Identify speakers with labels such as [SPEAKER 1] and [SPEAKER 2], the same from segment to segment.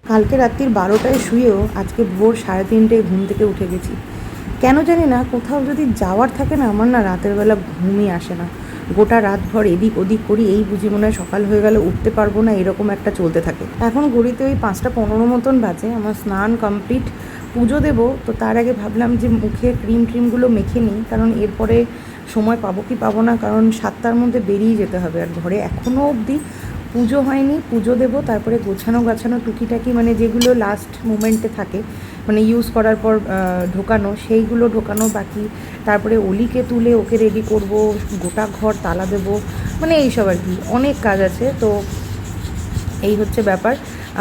[SPEAKER 1] কালকে রাত্রির 12টায় শুয়েও আজকে ভোর 3:30টায় ঘুম থেকে উঠে গেছি। কেন জানি না, কোথাও যদি যাওয়ার থাকে না, আমার না রাতের বেলা ঘুমই আসে না। গোটা রাতভর এদিক ওদিক করি, এই বুঝি মনে হয় সকাল হয়ে গেলে উঠতে পারবো না, এরকম একটা চলতে থাকে। এখন ঘড়িতে ওই 5টা 15 মতন বাজে, আমার স্নান কমপ্লিট, পুজো দেবো। তো তার আগে ভাবলাম যে মুখে ক্রিমগুলো মেখে নিই, কারণ এরপরে সময় পাবো কি পাবো না, কারণ 7টার মধ্যে বেরিয়ে যেতে হবে। আর ঘরে এখনও অবধি পুজো হয়নি, পুজো দেবো, তারপরে গোছানো টুকিটাকি মানে যেগুলো লাস্ট মোমেন্টে থাকে, মানে ইউজ করার পর সেইগুলো ঢোকানো বাকি। তারপরে অলিকে তুলে ওকে রেডি করব, গোটা ঘর তালা দেবো, মানে এইসব আর কি, অনেক কাজ আছে। তো এই হচ্ছে ব্যাপার।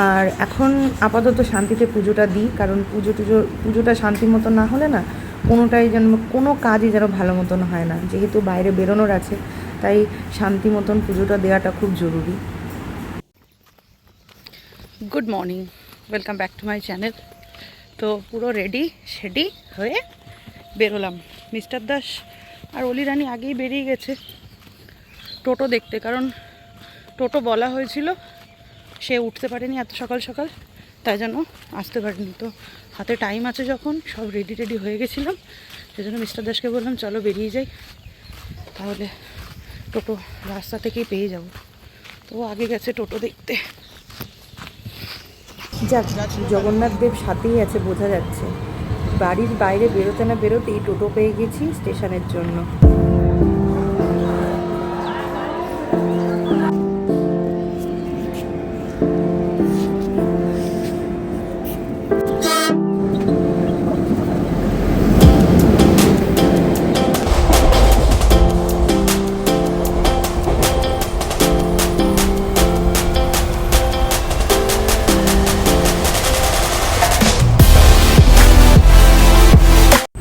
[SPEAKER 1] আর এখন আপাতত শান্তিতে পুজোটা দিই, কারণ পুজোটা শান্তি মতো না হলে না কোনো কাজই যেন ভালো মতন হয় না। যেহেতু বাইরে বেরোনোর আছে, তাই শান্তি মতন পুজোটা দেওয়াটা খুব জরুরি। Good morning, welcome back to my channel. তো পুরো রেডি হয়ে বেরোলাম। মিস্টার দাস আর অলি রানী আগেই বেরিয়ে গেছে টোটো দেখতে, কারণ টোটো বলা হয়েছিল, সে উঠতে পারেনি এত সকাল সকাল, তাই জন্য আসতে পারেনি। তো হাতে টাইম আছে যখন, সব রেডি হয়ে গেছিলাম, সেজন্য মিস্টার দাসকে বললাম চলো বেরিয়ে যাই, তাহলে টোটো রাস্তা থেকেই পেয়ে যাব। তো আগে গেছে টোটো দেখতে। যাক, জগন্নাথ দেব সাথেই আছে বোঝা যাচ্ছে। বাড়ির বাইরে বেরোতে না বেরোতেই টোটো পেয়ে গেছি স্টেশনের জন্য।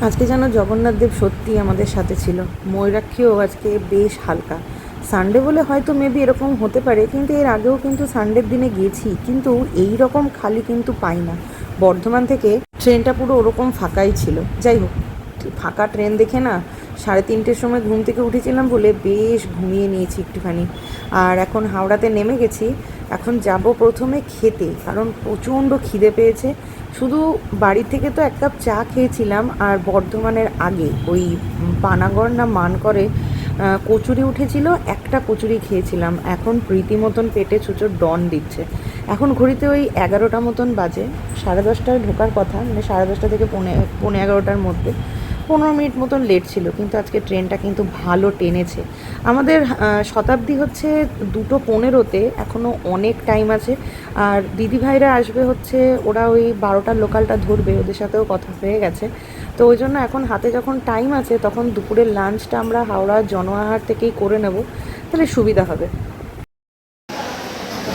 [SPEAKER 1] আজকে যেন জগন্নাথ দেব সত্যি আমাদের সাথে ছিল। ময়ূরাক্ষীও আজকে বেশ হালকা। সানডে বলে হয়তো মেবি এরকম হতে পারে, কিন্তু এর আগেও কিন্তু সানডের দিনে গেছি, কিন্তু এই রকম খালি কিন্তু পাই না। বর্ধমান থেকে ট্রেনটা পুরো ওরকম ফাঁকাই ছিল। যাই হোক, ফাঁকা ট্রেন দেখে না 3:30টের সময় ঘুম থেকে উঠেছিলাম বলে বেশ ঘুমিয়ে নিয়েছি একটুখানি। আর এখন হাওড়াতে নেমে গেছি। এখন যাব প্রথমে খেতে, কারণ প্রচণ্ড খিদে পেয়েছে। শুধু বাড়ি থেকে তো 1 কাপ চা খেয়েছিলাম, আর বর্ধমানের আগে ওই পানাগড় না মানকরে কচুরি উঠেছিল, একটা কচুরি খেয়েছিলাম। এখন রীতিমতন পেটে ছুঁচোর ডন দিচ্ছে। এখন ঘড়িতে ওই 11টা মতন বাজে, 10:30টায় ঢোকার কথা, মানে 10:30 থেকে পৌনে 11টার মধ্যে। 15 মিনিট মতন লেট ছিল, কিন্তু আজকে ট্রেনটা কিন্তু ভালো টেনেছে। আমাদের শতাব্দী হচ্ছে 2:15-তে, এখনও অনেক টাইম আছে। আর দিদিভাইরা আসবে হচ্ছে, ওরা ওই 12টার লোকালটা ধরবে, ওদের সাথেও কথা হয়ে গেছে। তো ওই জন্য এখন হাতে যখন টাইম আছে, তখন দুপুরের লাঞ্চটা আমরা হাওড়া জনআহার থেকেই করে নেব, তাহলে সুবিধা হবে।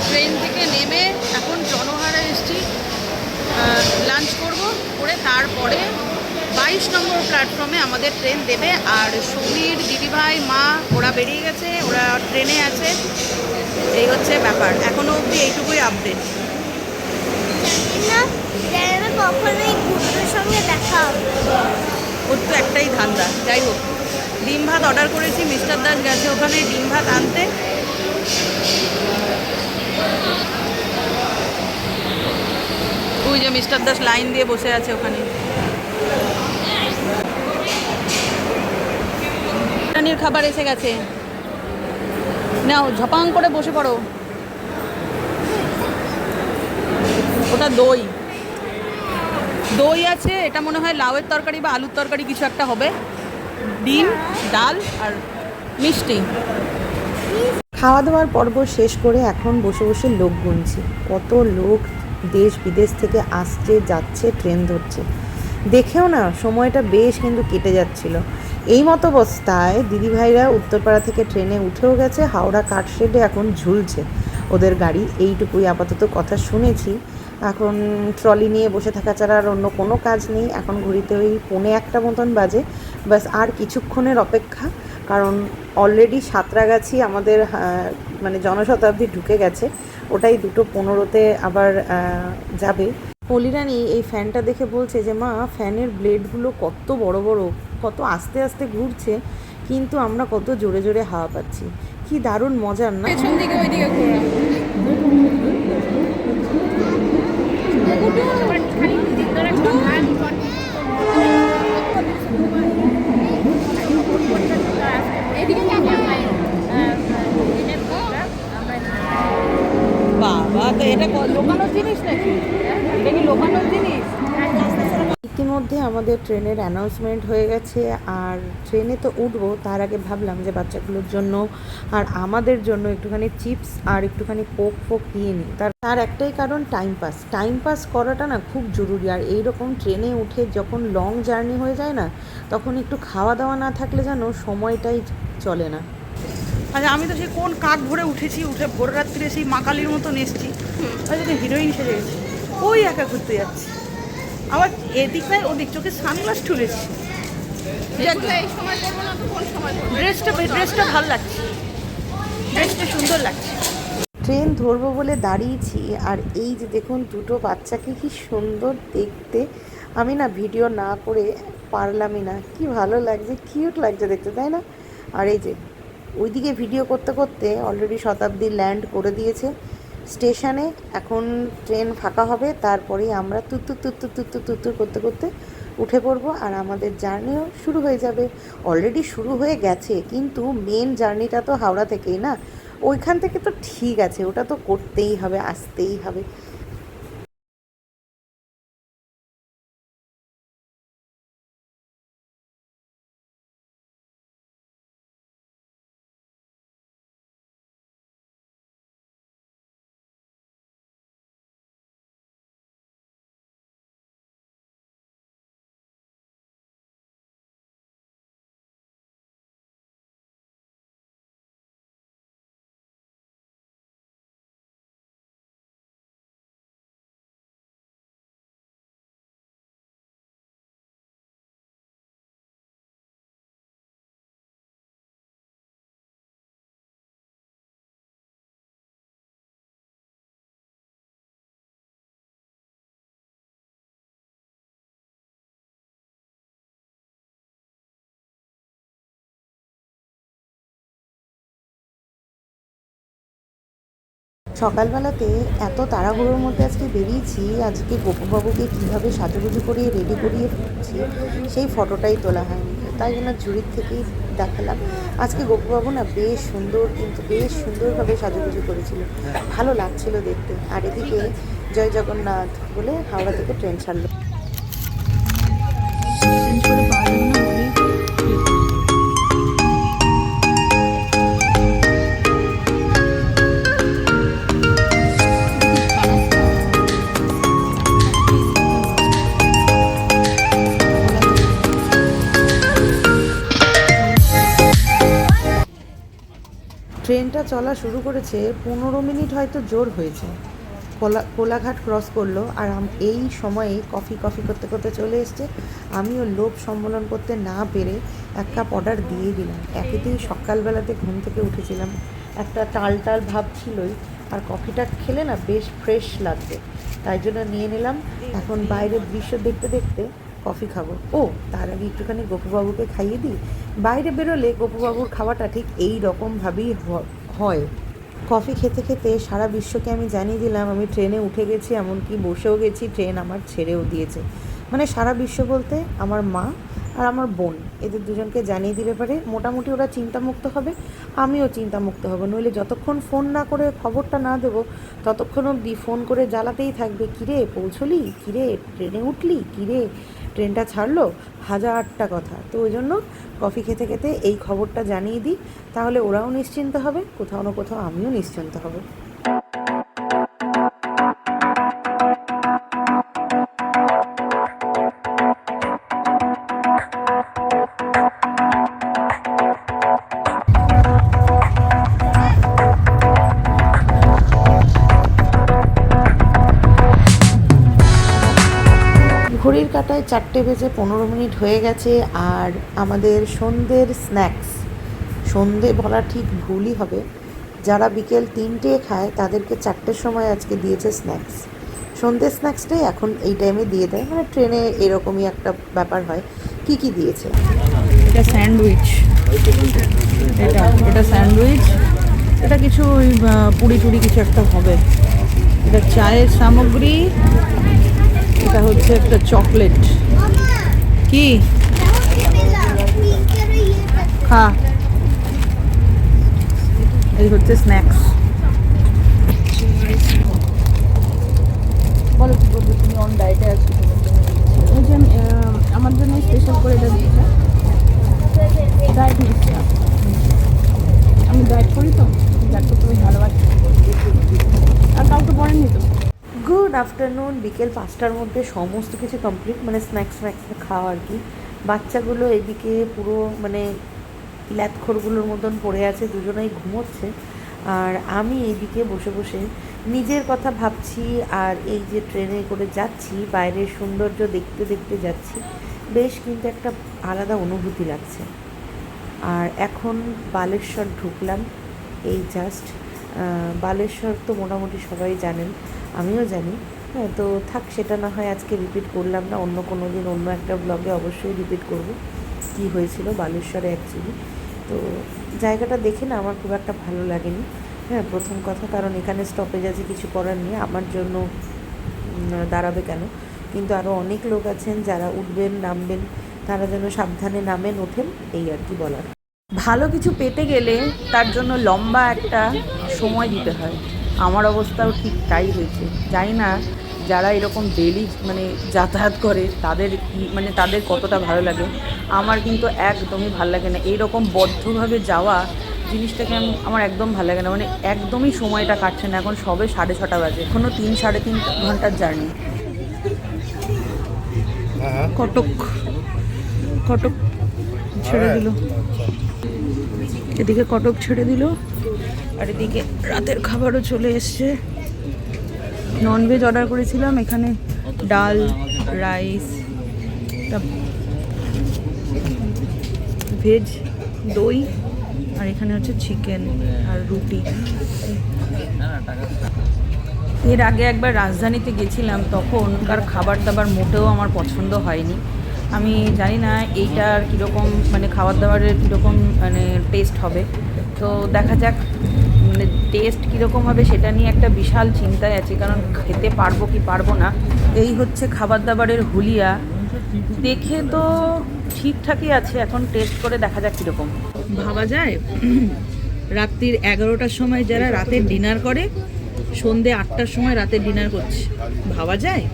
[SPEAKER 1] ট্রেন থেকে নেমে এখন জনহারে এসেছি, লাঞ্চ করে তারপরে 22 নম্বর প্ল্যাটফর্মে আমাদের ট্রেন দেবে। আর সমীর, দিদিভাই, মা ওরা বেরিয়ে গেছে, ওরা ট্রেনে আছে। এই হচ্ছে ব্যাপার, এখনও অবধি এইটুকুই আপডেট।
[SPEAKER 2] সঙ্গে দেখা হবে,
[SPEAKER 1] ওর তো একটাই ধান্দা। যাই হোক, ডিম ভাত অর্ডার করেছি, মিস্টার দাস গেছে ওখানে ডিম ভাত আনতে। ওই যে মিস্টার দাস লাইন দিয়ে বসে আছে ওখানে। রানীর খাবার এসে গেছে, নাও ঝপাং করে বসে পড়ো। ওটা দই আছে, এটা মনে হয় লাউয়ের তরকারি বা আলুর তরকারি কিছু একটা হবে, ডিম, ডাল আর মিষ্টি। খাওয়া দাওয়ার পর্ব শেষ করে এখন বসে বসে লোক গুনছি। কত লোক দেশ বিদেশ থেকে আসছে যাচ্ছে, ট্রেন ধরছে। দেখেও না সময়টা বেশ কিন্তু কেটে যাচ্ছিল। এই মতো অবস্থায় দিদিভাইরা উত্তরপাড়া থেকে ট্রেনে উঠেও গেছে, হাওড়া কাঠশেডে এখন ঝুলছে ওদের গাড়ি। এইটুকুই আপাতত কথা শুনেছি। এখন ট্রলি নিয়ে বসে থাকা ছাড়া আর অন্য কোনো কাজ নেই। এখন ঘড়িতে ওই 1:45 মতন বাজে, বাস আর কিছুক্ষণের অপেক্ষা, কারণ অলরেডি সাঁতরাগাছি আমাদের মানে জনশতাব্দী ঢুকে গেছে, ওটাই 2:15-তে আবার যাবে। পলিরানি এই ফ্যানটা দেখে বলছে যে মা, ফ্যানের ব্লেডগুলো কত বড় বড়, কত আস্তে আস্তে ঘুরছে, কিন্তু আমরা কত জোরে জোরে হাওয়া পাচ্ছি। কি দারুণ মজার না?
[SPEAKER 2] পেছন দিকে ওইদিকে ঘোরা।
[SPEAKER 1] বাবা, তো এটা লোকানোর জিনিস নাকি? এটা কি লোকানোর জিনিস? ইতিমধ্যে আমাদের ট্রেনের অ্যানাউন্সমেন্ট হয়ে গেছে, আর ট্রেনে তো উঠবো তার আগে ভাবলাম যে বাচ্চাগুলোর জন্য আর আমাদের জন্য একটুখানি চিপস আর একটুখানি কোক ফোক নিয়ে নিই। তার একটাই কারণ, টাইম পাস করাটা না খুব জরুরি। আর এই রকম ট্রেনে উঠে যখন লং জার্নি হয়ে যায় না, তখন একটু খাওয়া দাওয়া না থাকলে যেন সময়টাই চলে না।
[SPEAKER 2] আচ্ছা, আমি তো সেই কোন কাক ভরে উঠেছি, উঠে ভোর রাত্রে সেই মা কালীর মতন এসেছি, আচ্ছা তো হিরোইন সেজে গেছি, ওই একা ঘুরতে যাচ্ছি। আবার এদিক নাই ওদিক, চোখে সানগ্লাস তুলেছি। ড্রেসটা ভালো লাগছে, ড্রেসটা সুন্দর লাগছে।
[SPEAKER 1] ট্রেন ধরবো বলে দাঁড়িয়েছি, আর এই যে দেখুন দুটো বাচ্চাকে কি সুন্দর দেখতে। আমি না ভিডিও না করে পারলামই না, কি ভালো লাগছে, কিউট লাগছে দেখতে, তাই না? আর এই যে ওইদিকে ভিডিও করতে করতে অলরেডি শতাব্দী ল্যান্ড করে দিয়েছে স্টেশনে। এখন ট্রেন ফাঁকা হবে, তারপরেই আমরা তুত্তুর করতে করতে উঠে পড়বো, আর আমাদের জার্নিও শুরু হয়ে যাবে। অলরেডি শুরু হয়ে গেছে, কিন্তু মেন জার্নিটা তো হাওড়া থেকেই না, ওইখান থেকে তো ঠিক আছে, ওটা তো করতেই হবে, আসতেই হবে। সকালবেলাতে এত তাড়াহুড়োর মধ্যে আজকে বেরিয়েছি, আজকে গোপুবাবুকে কীভাবে সাজুগুজু করিয়ে রেডি করিয়ে ফিরছি সেই ফটোটাই তোলা হয়নি, তাই জন্য ঝুড়ির থেকেই দেখালাম। আজকে গোপুবাবু না বেশ সুন্দর, কিন্তু বেশ সুন্দরভাবে সাজুগুজু করেছিল, ভালো লাগছিল দেখতে। আর এদিকে জয় জগন্নাথ বলে হাওড়া থেকে ট্রেন ছাড়লো। ট্রেনটা চলা শুরু করেছে, 15 মিনিট হয়তো জোর হয়েছে। কোলাঘাট ক্রস করলো, আর এই সময়ে কফি করতে করতে চলে এসছে। আমিও লোভ সম্মেলন করতে না পেরে এক কাপ অর্ডার দিয়ে দিলাম। একেতেই সকালবেলাতে ঘুম থেকে উঠেছিলাম, একটা টাল ভাব ছিলই, আর কফিটা খেলে না বেশ ফ্রেশ লাগবে, তাই জন্য নিয়ে নিলাম। এখন বাইরের দৃশ্য দেখতে দেখতে কফি খাবো। ও তার আগে একটুখানি গোপুবাবুকে খাইয়ে দিই। বাইরে বেরোলে গোপুবাবুর খাওয়াটা ঠিক এই রকমভাবেই হয়। কফি খেতে খেতে সারা বিশ্বকে আমি জানিয়ে দিলাম আমি ট্রেনে উঠে গেছি, এমনকি বসেও গেছি, ট্রেন আমার ছেড়েও দিয়েছে। মানে সারা বিশ্ব বলতে আমার মা আর আমার বোন, এদের দুজনকে জানিয়ে দিলে পারে মোটামুটি ওরা চিন্তামুক্ত হবে, আমিও চিন্তামুক্ত হব। নইলে যতক্ষণ ফোন না করে খবরটা না দেবো, ততক্ষণ অবধি ফোন করে জ্বালাতেই থাকবে, কিরে পৌঁছলি, কিরে ট্রেনে উঠলি, কিরে ট্রেনটা ছাড়লো, হাজারটা কথা। তো ওই জন্য কফি খেতে খেতে এই খবরটা জানিয়ে দিই, তাহলে ওরাও নিশ্চিন্ত হবে, কোথাও না কোথাও আমিও নিশ্চিন্ত হব। ঘড়ির কাঁটায় 4:15 হয়ে গেছে, আর আমাদের সন্ধ্যের স্ন্যাক্স, সন্ধে বলা ঠিক ভুলই হবে, যারা বিকেল 3টে খায় তাদেরকে 4টের সময় আজকে দিয়েছে স্ন্যাক্স। সন্ধ্যের স্ন্যাক্সটাই এখন এই টাইমে দিয়ে দেয়, মানে ট্রেনে এরকমই একটা ব্যাপার হয়। কি দিয়েছে?
[SPEAKER 2] এটা স্যান্ডউইচ, এটা স্যান্ডউইচ, এটা কিছু ওই পুরি টুরি কিছু একটা হবে। এটা চায়ের সামগ্রী, এটা হচ্ছে একটা চকলেট। কি খা, এই হচ্ছে স্ন্যাক্স। বলো কি বলবো, তুমি অন ডায়েটে আছো, ওই যে আমার জন্য স্পেশাল করে এটা দিচ্ছে, ডায়েট নিচ্ছি। আমি ডায়েট করি তো, ডায়েট করতে বেশ ভালোবাসি। আর কাউকে পড়েনি তো।
[SPEAKER 1] Good afternoon. বিকেল 5টার মধ্যে সমস্ত কিছু কমপ্লিট, মানে স্ন্যাক্স খাওয়া আর কি। বাচ্চাগুলো এদিকে পুরো মানে ল্যাথখোরগুলোর মতন পড়ে আছে, দুজনেই ঘুমোচ্ছে। আর আমি এইদিকে বসে বসে নিজের কথা ভাবছি, আর এই যে ট্রেনে করে যাচ্ছি, বাইরের সৌন্দর্য দেখতে দেখতে যাচ্ছি, বেশ কিন্তু একটা আলাদা অনুভূতি লাগছে। আর এখন বালেশ্বর ঢুকলাম, এই জাস্ট। বালেশ্বর তো মোটামুটি সবাই জানেন, আমিও জানি। হ্যাঁ, তো থাক, সেটা না হয় আজকে রিপিট করলাম না, অন্য কোনো দিন অন্য একটা ব্লগে অবশ্যই রিপিট করব কী হয়েছিল বালেশ্বরে অ্যাকচুয়ালি। তো জায়গাটা দেখে না আমার খুব একটা ভালো লাগেনি। হ্যাঁ, প্রথম কথা, কারণ এখানে স্টপেজ আছে, কিছু করার নেই, আমার জন্য দাঁড়াবে কেন। কিন্তু আরও অনেক লোক আছেন যারা উঠবেন নামবেন, তারা যেন সাবধানে নামেন ওঠেন, এই আর কি বলার। ভালো কিছু পেতে গেলে তার জন্য লম্বা একটা সময় দিতে হয়। আমার অবস্থাও ঠিক তাই হয়েছে। জানি না যারা এরকম ডেলি মানে যাতায়াত করে তাদের মানে তাদের কতটা ভালো লাগে। আমার কিন্তু একদমই ভালো লাগে না এইরকম বদ্ধভাবে যাওয়া জিনিসটাকে। আমার একদম ভালো লাগে না, মানে একদমই সময়টা কাটছে না। এখন সবে 6:30 বাজে, এখনও 3-3.5 ঘন্টার জার্নি। কটক কটক ছেড়ে দিল, এদিকে কটক ছেড়ে দিল, আর এদিকে রাতের খাবারও চলে এসছে। ননভেজ অর্ডার করেছিলাম, এখানে ডাল, রাইস, ভেজ, দই, আর এখানে হচ্ছে চিকেন আর রুটি। এর আগে একবার রাজধানীতে গেছিলাম, তখনকার খাবার দাবার মোটেও আমার পছন্দ হয়নি। আমি জানি না এইটার কীরকম মানে খাবার দাবারের কীরকম মানে টেস্ট হবে। তো দেখা যাক মানে টেস্ট কীরকম হবে সেটা নিয়ে একটা বিশাল চিন্তায় আছে, কারণ খেতে পারবো কি পারবো না। এই হচ্ছে খাবার দাবারের হুলিয়া, দেখে তো ঠিকঠাকই আছে, এখন টেস্ট করে দেখা যাক কীরকম। ভাবা যায় রাত্রির 11টার সময় যারা রাতের ডিনার করে, সন্ধে 8টার সময় রাতের ডিনার করছে। ভাবা যায়,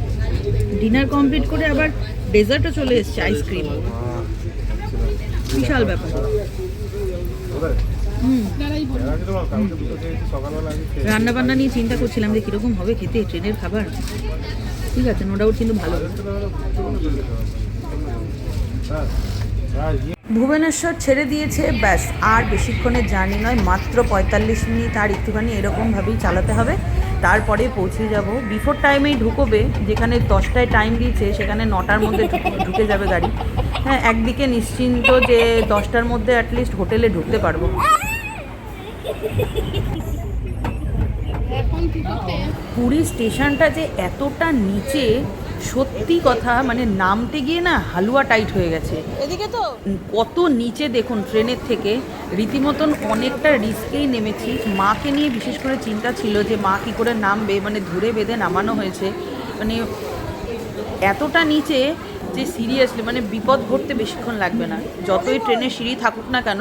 [SPEAKER 1] ডিনার কমপ্লিট করে আবার ডেজার্টও চলে এসছে, আইসক্রিম। বিশাল ব্যাপার। রান্না বান্না নিয়ে চিন্তা করছিলাম যে কীরকম হবে খেতে ট্রেনের খাবার। ঠিক আছে, নো ডাউট, কিন্তু ভালো। ভুবনেশ্বর ছেড়ে দিয়েছে, ব্যাস আর বেশিক্ষণের জার্নি নয়, মাত্র 45 মিনিট আর একটুখানি এরকমভাবেই চালাতে হবে, তারপরে পৌঁছে যাব। বিফোর টাইমেই ঢুকবে, যেখানে 10টায় টাইম দিয়েছে সেখানে 9টার মধ্যে ঢুকে যাবে গাড়ি। হ্যাঁ, একদিকে নিশ্চিন্ত যে 10টার মধ্যে অ্যাটলিস্ট হোটেলে ঢুকতে পারবো। পুরী স্টেশনটা যে এতটা নিচে, সত্যি কথা, মানে নামতে গিয়ে না হালুয়া টাইট হয়ে গেছে। এদিকে তো কত নিচে দেখুন ট্রেনের থেকে, রীতিমতন অনেকটা রিস্কেই নেমেছি। মাকে নিয়ে বিশেষ করে চিন্তা ছিল যে মা কী করে নামবে, মানে ধরে বেঁধে নামানো হয়েছে। মানে এতটা নিচে যে সিরিয়াসলি মানে বিপদ ঘটতে বেশিক্ষণ লাগবে না, যতই ট্রেনের সিঁড়ি থাকুক না কেন।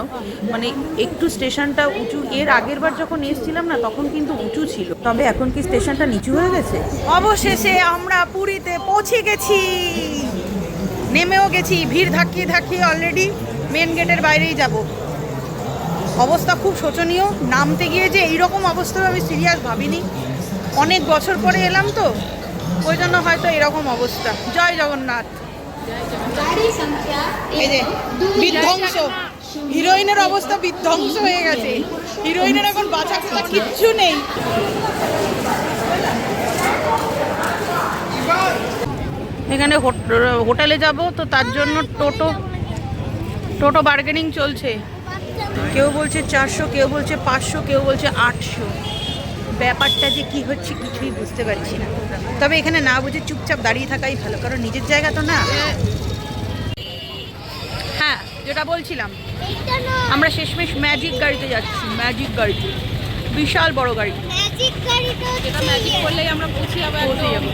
[SPEAKER 1] মানে একটু স্টেশনটা উঁচু, এর আগের বার যখন এসেছিলাম না তখন কিন্তু উঁচু ছিল, তবে এখন কি স্টেশনটা নিচু হয়ে গেছে। অবশেষে আমরা পুরীতে পৌঁছে গেছি, নেমেও গেছি। ভিড় ধাক্কিয়ে ধাক্কিয়ে অলরেডি মেন গেটের বাইরেই যাব। অবস্থা খুব শোচনীয়, নামতে গিয়ে যে এইরকম অবস্থা আমি সিরিয়াস ভাবিনি। অনেক বছর পরে এলাম তো, ওই জন্য হয়তো এরকম অবস্থা। জয় জগন্নাথ। এই যে বিধ্বংস, হিরোইনের অবস্থা বিধ্বংস হয়ে গেছে। হিরোইনের এখন বাঁচা খোঁচা কিচ্ছু নেই। এখানে হোটেলে যাব তো তার জন্য টোটো বার্গেনিং চলছে। কেউ বলছে 400, কেউ বলছে 500, কেউ বলছে 800। ব্যাপারটা যে কি হচ্ছে কিছুই বুঝতে পারছি না। তবে এখানে না বুঝে চুপচাপ দাঁড়িয়ে থাকাই ভালো, কারণ নিজের জায়গা তো না। হ্যাঁ, যেটা বলছিলাম, আমরা শেষমেশ ম্যাজিক গাড়িতে যাচ্ছি। ম্যাজিক গাড়িতে
[SPEAKER 2] বিশাল বড় গাড়ি,
[SPEAKER 3] ম্যাজিক গাড়িটা
[SPEAKER 4] যেটা ম্যাজিক করলেই আমরা পৌঁছে যাবো
[SPEAKER 2] পৌঁছে
[SPEAKER 4] একদম।
[SPEAKER 2] যাবো।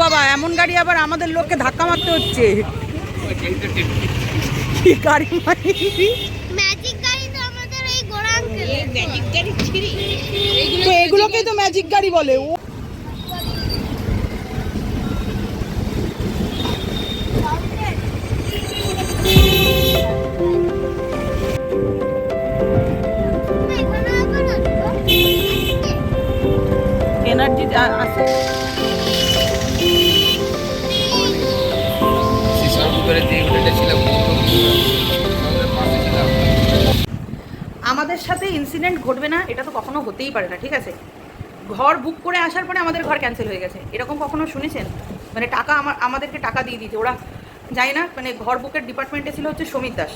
[SPEAKER 2] বাবা এমন গাড়ি আবার আমাদের লোককে ধাক্কা মারতে হচ্ছে। কি গাড়ি মানে?
[SPEAKER 3] ম্যাজিক গাড়ি তো আমাদের এই গোড়া আঙ্কেল।
[SPEAKER 4] এই ম্যাজিক গাড়ি ছিড়ি
[SPEAKER 2] তো এগুলোকেই তো ম্যাজিক গাড়ি বলে। ও
[SPEAKER 3] এখানে আবার আসবো।
[SPEAKER 2] এনার্জি আছে।
[SPEAKER 5] শিশার উপরে যে হোটেলটা ছিল আমাদের পাশে ছিলাম।
[SPEAKER 2] আমাদের সাথে ইনসিডেন্ট ঘটবে না এটা তো কখনো হতেই পারে না, ঠিক আছে? ঘর বুক করে আসার পরে আমাদের ঘর ক্যান্সেল হয়ে গেছে, এরকম কখনো শুনেছেন? মানে টাকা আমাদেরকে টাকা দিয়ে দিয়েছে ওরা, জানি না, মানে ঘর বুকের ডিপার্টমেন্টে ছিল হচ্ছে সমিত দাস।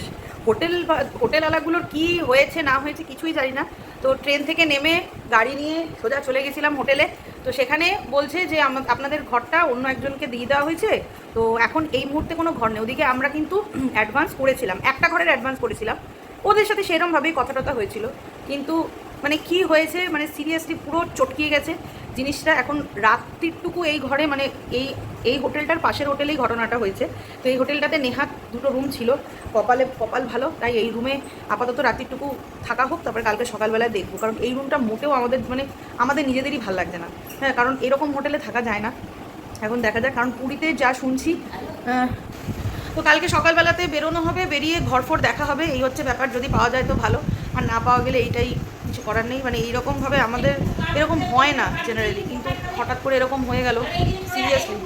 [SPEAKER 2] হোটেলওয়ালাগুলোর কী হয়েছে না হয়েছে কিছুই জানি না। তো ট্রেন থেকে নেমে গাড়ি নিয়ে সোজা চলে গেছিলাম হোটেলে। তো সেখানে বলছে যে আপনাদের ঘরটা অন্য একজনকে দিয়ে দেওয়া হয়েছে, তো এখন এই মুহূর্তে কোনো ঘর নেই। ওদিকে আমরা কিন্তু অ্যাডভান্স করেছিলাম, একটা ঘরের অ্যাডভান্স করেছিলাম। ওদের সাথে সেরমভাবেই কথা টথা হয়েছিল, কিন্তু মানে কি হয়েছে মানে সিরিয়াসলি পুরো চটকিয়ে গেছে জিনিসটা। এখন রাত্রিটুকু এই ঘরে মানে এই হোটেলটার পাশের হোটেলেই ঘটনাটা হয়েছে। তো এই হোটেলটাতে নেহাত দুটো রুম ছিল, কপাল ভালো, তাই এই রুমে আপাতত রাত্রিটুকু থাকা হোক, তারপরে কালকে সকালবেলায় দেখবো। কারণ এই রুমটা মোটেও আমাদের নিজেদেরই ভালো লাগছে না। হ্যাঁ, কারণ এরকম হোটেলে থাকা যায় না। এখন দেখা যাক, কারণ পুরীতে যা শুনছি। তো কালকে সকালবেলাতে বেরোনো হবে, বেরিয়ে ঘরফর দেখা হবে, এই হচ্ছে ব্যাপার। যদি পাওয়া যায় তো ভালো, আর না পাওয়া গেলে এইটাই, কিছু করার নেই। মানে এইরকমভাবে আমাদের এরকম হয় না জেনারেলি, কিন্তু হঠাৎ করে এরকম হয়ে গেল সিরিয়াসলি।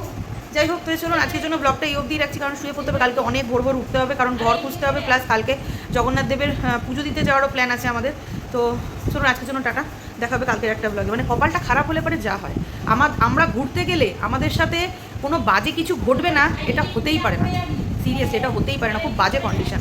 [SPEAKER 2] যাই হোক, তো চলুন আজকের জন্য ব্লগটা এই অবধি রাখছি, কারণ শুয়ে পড়তে হবে। কালকে অনেক ভোর ভোর উঠতে হবে, কারণ ঘর খুঁজতে হবে, প্লাস কালকে জগন্নাথ দেবের পুজো দিতে যাওয়ারও প্ল্যান আছে আমাদের। তো চলুন আজকের জন্য টাটা, দেখা হবে কালকের একটা ব্লগে। মানে কপালটা খারাপ হলে পরে যা হয়, আমরা ঘুরতে গেলে আমাদের সাথে কোনো বাজে কিছু ঘটবে না, এটা হতেই পারে না। সিরিয়াস, এটা হতেই পারে না, খুব বাজে কন্ডিশন।